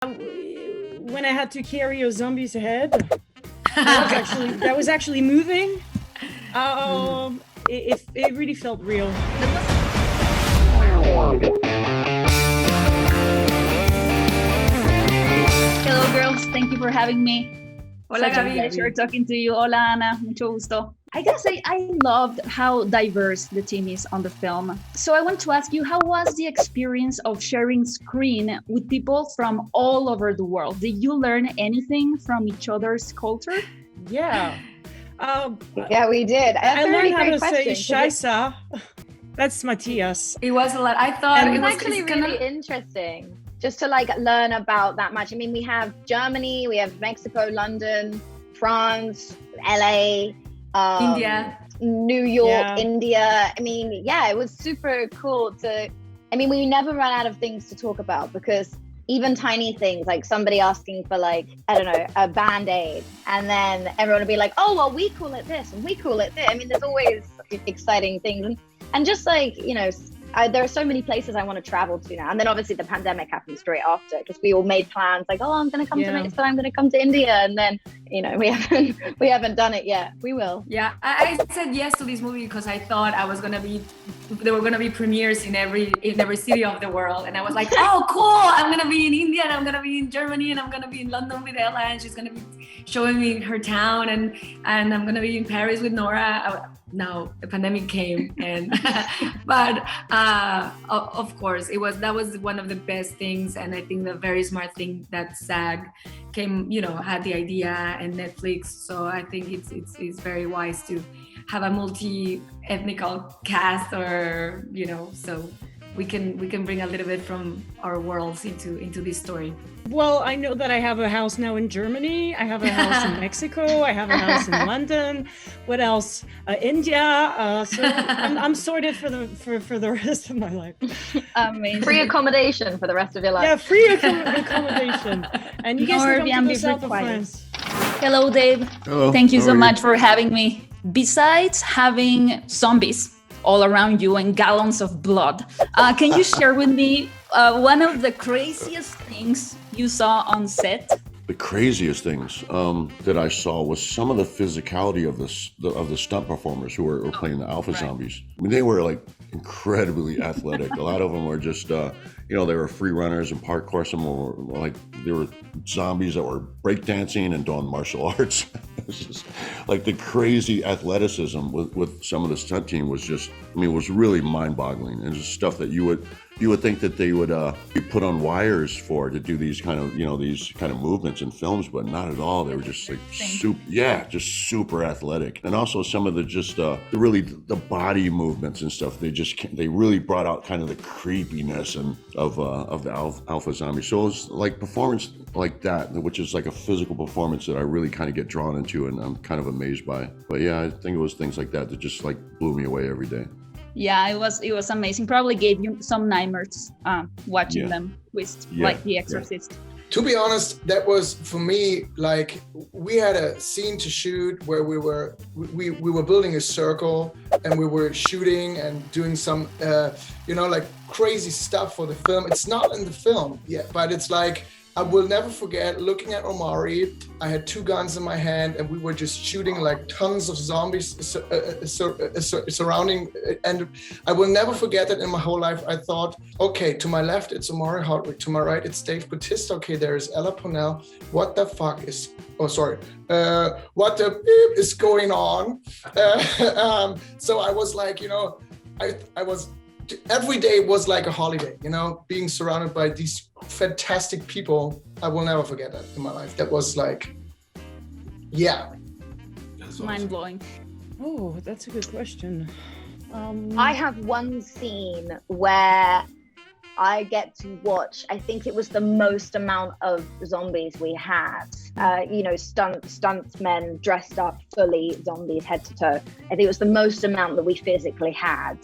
When I had to carry a zombie's head, that was actually moving. It really felt real. Hello, girls. Thank you for having me. Hola, Such a Gaby. pleasure talking to you. Hola, Ana. Mucho gusto. I gotta say, I loved how diverse the team is on the film. So I want to ask you, how was the experience of sharing screen with people from all over the world? Did you learn anything from each other's culture? Yeah. Yeah, we did. I learned how to say Scheisse. That's Matthias. It was a lot. I thought It's it was actually gonna... really interesting just to like learn about that much. I mean, we have Germany, we have Mexico, London, France, LA, India, New York, Yeah. India. I mean, yeah, it was super cool we never run out of things to talk about, because even tiny things like somebody asking for like, I don't know, a Band-Aid, and then everyone will be like, oh, well, we call it this and we call it this. I mean, there's always exciting things. And just like, there are so many places I want to travel to now. And then obviously the pandemic happened straight after, because we all made plans like, oh, I'm going to come to Mexico, I'm going to come to India. And then, we haven't done it yet. We will. Yeah, I said yes to this movie because I thought there were gonna be premieres in every city of the world, and I was like, oh, cool! I'm gonna be in India, and I'm gonna be in Germany, and I'm gonna be in London with Ella, and she's gonna be showing me her town, and I'm gonna be in Paris with Nora. No, the pandemic came, and but of course that was one of the best things, and I think the very smart thing that SAG had the idea, and Netflix. So I think it's very wise to have a multi-ethnical cast, or so we can bring a little bit from our worlds into this story. Well, I know that I have a house now in Germany. I have a house in Mexico. I have a house in London. What else? India. So I'm sorted for the rest of my life. Amazing. Free accommodation for the rest of your life. Yeah, free accommodation. And you guys can come to the south of France. Hello, Dave. Hello. Thank you How so are much for having me. Besides having zombies all around you and gallons of blood, can you share with me one of the craziest things you saw on set? The craziest things that I saw was some of the physicality of the stunt performers who were playing the alpha zombies. I mean, they were like incredibly athletic. A lot of them were just, they were free runners and parkour. Some were like, they were zombies that were breakdancing and doing martial arts. It's just like the crazy athleticism with some of the stunt team was just, it was really mind-boggling, and just stuff that you would think that they would be put on wires for to do these kind of movements in films, but not at all. They were just like super athletic. And also some of the body movements and stuff. They really brought out kind of the creepiness of the alpha zombie. So it was like performance like that, which is like a physical performance that I really kind of get drawn into, and I'm kind of amazed by. But yeah, I think it was things like that just like blew me away every day. Yeah, it was amazing. Probably gave you some nightmares watching them twist like The Exorcist. To be honest, that was for me like we had a scene to shoot where we were building a circle, and we were shooting and doing some like crazy stuff for the film. It's not in the film yet, but it's like, I will never forget looking at Omari. I had 2 guns in my hand, and we were just shooting like tons of zombies surrounding. And I will never forget that in my whole life. I thought, okay, to my left, it's Omari Hardwick. To my right, it's Dave Bautista. Okay, there is Ella Purnell. What the fuck is, what the beep is going on? So I was like, I was, every day was like a holiday, being surrounded by these fantastic people. I will never forget that in my life. That was like, That's mind-blowing. Oh, that's a good question. I have one scene where I get to watch, I think it was the most amount of zombies we had. Stuntsmen dressed up fully zombies head to toe. I think it was the most amount that we physically had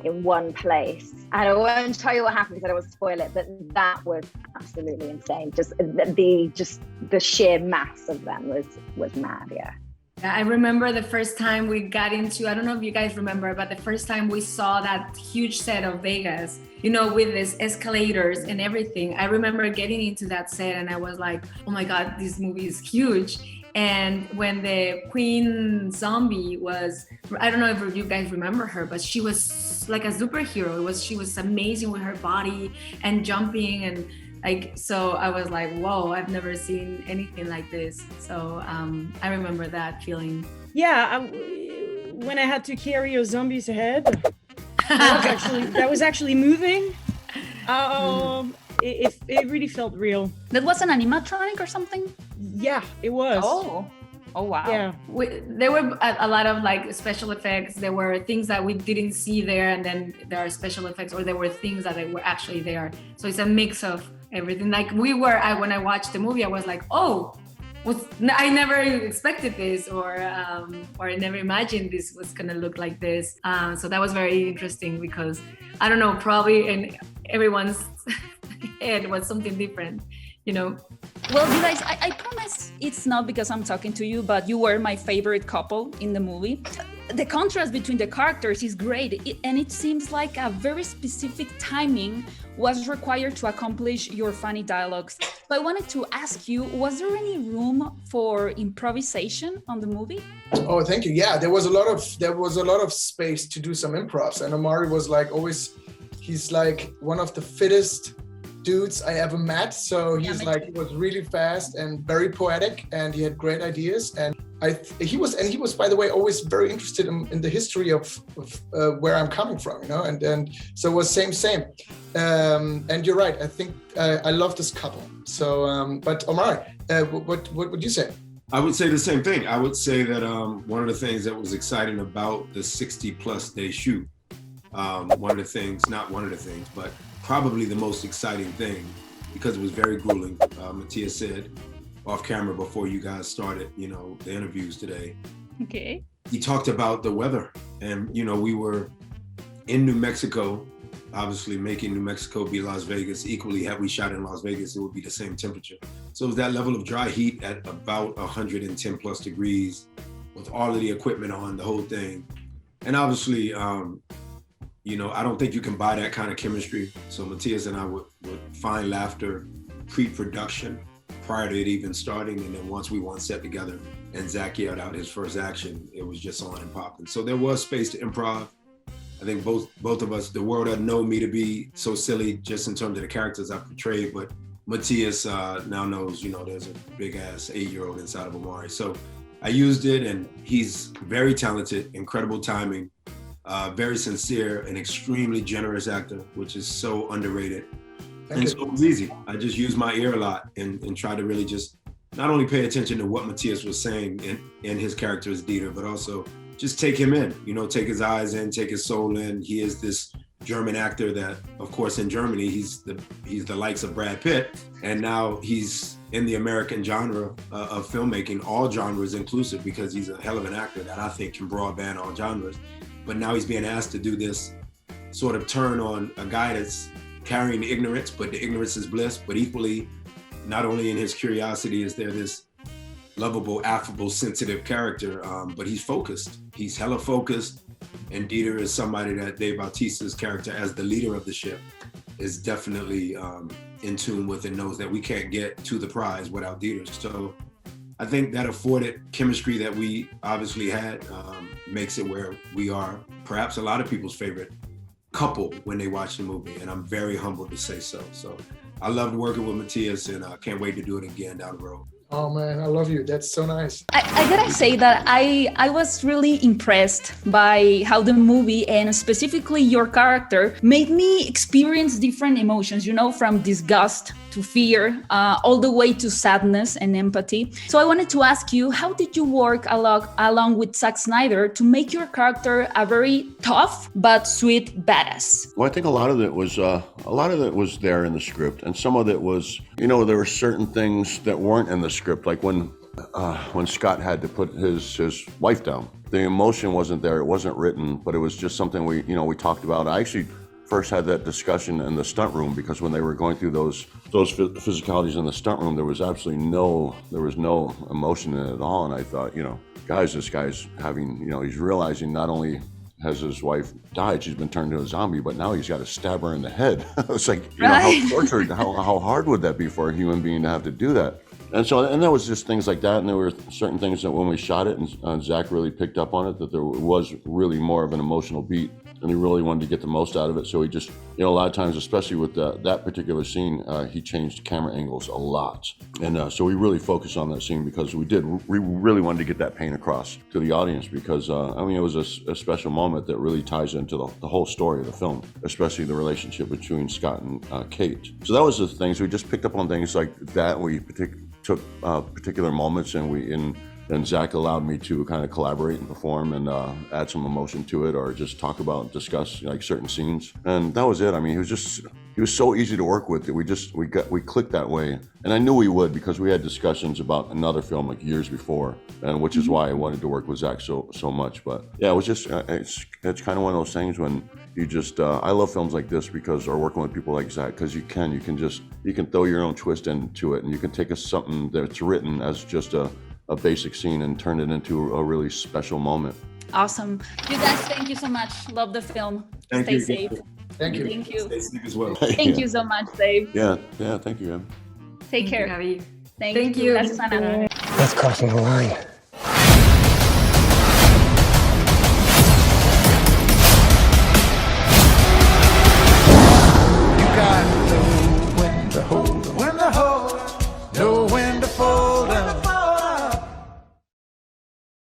in one place. And I won't tell you what happened because I don't want to spoil it, but that was absolutely insane. Just the sheer mass of them was mad, yeah. I remember the first time we got into, I don't know if you guys remember, but the first time we saw that huge set of Vegas, you know, with these escalators and everything. I remember getting into that set and I was like, oh my God, this movie is huge. And when the Queen Zombie was, I don't know if you guys remember her, but she was like a superhero. She was amazing with her body and jumping and like, so I was like, whoa, I've never seen anything like this. So I remember that feeling. Yeah, when I had to carry a zombie's head, that was actually moving. It really felt real. That was an animatronic or something? Yeah, it was. Oh wow. Yeah. There were a lot of like special effects. There were things that we didn't see there, and then there are special effects, or there were things that were actually there. So it's a mix of everything. Like when I watched the movie, I was like, oh, I never expected this, or I never imagined this was gonna look like this. So that was very interesting because I don't know, probably in everyone's head was something different, you know. Well, you guys, I promise it's not because I'm talking to you, but you were my favorite couple in the movie. The contrast between the characters is great, and it seems like a very specific timing was required to accomplish your funny dialogues. So I wanted to ask you, was there any room for improvisation on the movie? Oh, thank you. Yeah, there was a lot of space to do some improvs, and Omari was like always, he's like one of the fittest dudes I ever met. So he was really fast and very poetic, and he had great ideas. And he was, by the way, always very interested in the history of where I'm coming from, you know. And so it was same. And you're right. I think I love this couple. So, but Omari, what would you say? I would say the same thing. I would say that one of the things that was exciting about the 60+ day shoot, but probably the most exciting thing, because it was very grueling. Matthias said off camera before you guys started, you know, the interviews today. Okay. He talked about the weather, and you know, we were in New Mexico, obviously making New Mexico be Las Vegas. Equally, had we shot in Las Vegas, it would be the same temperature. So it was that level of dry heat at about 110+ degrees, with all of the equipment on, the whole thing. And obviously, you know, I don't think you can buy that kind of chemistry. So Matthias and I would find laughter pre-production, prior to it even starting. And then once we were on set together and Zach yelled out his first action, it was just on and popping. So there was space to improv. I think both of us, the world doesn't know me to be so silly just in terms of the characters I portrayed, but Matthias now knows, you know, there's a big ass 8-year-old inside of Omari. So I used it, and he's very talented, incredible timing. Very sincere and extremely generous actor, which is so underrated. And so it was easy. I just used my ear a lot and tried to really just not only pay attention to what Matthias was saying in his character as Dieter, but also just take him in, you know, take his eyes in, take his soul in. He is this German actor that, of course, in Germany, he's the likes of Brad Pitt. And now he's in the American genre of filmmaking, all genres inclusive, because he's a hell of an actor that I think can broadband all genres. But now he's being asked to do this sort of turn on a guy that's carrying ignorance, but the ignorance is bliss. But equally, not only in his curiosity is there this lovable, affable, sensitive character, but he's focused. He's hella focused. And Dieter is somebody that Dave Bautista's character as the leader of the ship is definitely in tune with, and knows that we can't get to the prize without Dieter. So I think that afforded chemistry that we obviously had, makes it where we are perhaps a lot of people's favorite couple when they watch the movie, and I'm very humbled to say so. So I loved working with Matthias, and I can't wait to do it again down the road. Oh man, I love you. That's so nice. I gotta say that I was really impressed by how the movie, and specifically your character, made me experience different emotions, you know, from disgust to fear, all the way to sadness and empathy. So I wanted to ask you, how did you work along with Zack Snyder to make your character a very tough but sweet badass? Well, I think a lot of it was there in the script, and some of it was, you know, there were certain things that weren't in the script, like when Scott had to put his wife down. The emotion wasn't there; it wasn't written, but it was just something we talked about. I actually first had that discussion in the stunt room, because when they were going through those physicalities in the stunt room, there was absolutely no emotion in it at all. And I thought, you know, guys, this guy's having, you know, he's realizing not only has his wife died, she's been turned into a zombie, but now he's got to stab her in the head. It's like, you know, how tortured, how hard would that be for a human being to have to do that? And so, and there was just things like that, and there were certain things that when we shot it, and Zach really picked up on it, that there was really more of an emotional beat, and he really wanted to get the most out of it. So he just, you know, a lot of times, especially with that particular scene, he changed camera angles a lot. And so we really focused on that scene because we really wanted to get that pain across to the audience because, I mean, it was a special moment that really ties into the whole story of the film, especially the relationship between Scott and Kate. So that was the things, we just picked up on things like that. We took particular moments and Zach allowed me to kind of collaborate and perform and add some emotion to it, or just discuss like certain scenes. And that was it. I mean, he was so easy to work with that we clicked that way. And I knew we would because we had discussions about another film like years before, and which is why I wanted to work with Zach so much. But yeah, it was just, it's kind of one of those things when you just, I love films like this because, or working with people like Zach, because you can throw your own twist into it, and you can take something that's written as just a basic scene and turn it into a really special moment. Awesome. You guys, thank you so much. Love the film. Stay safe. Thank you. Thank you. Stay safe as well. Thank you so much, Dave. Yeah, thank you, Em. Take care. Thank you. Thank you. Thank you. Susana. That's crossing the line.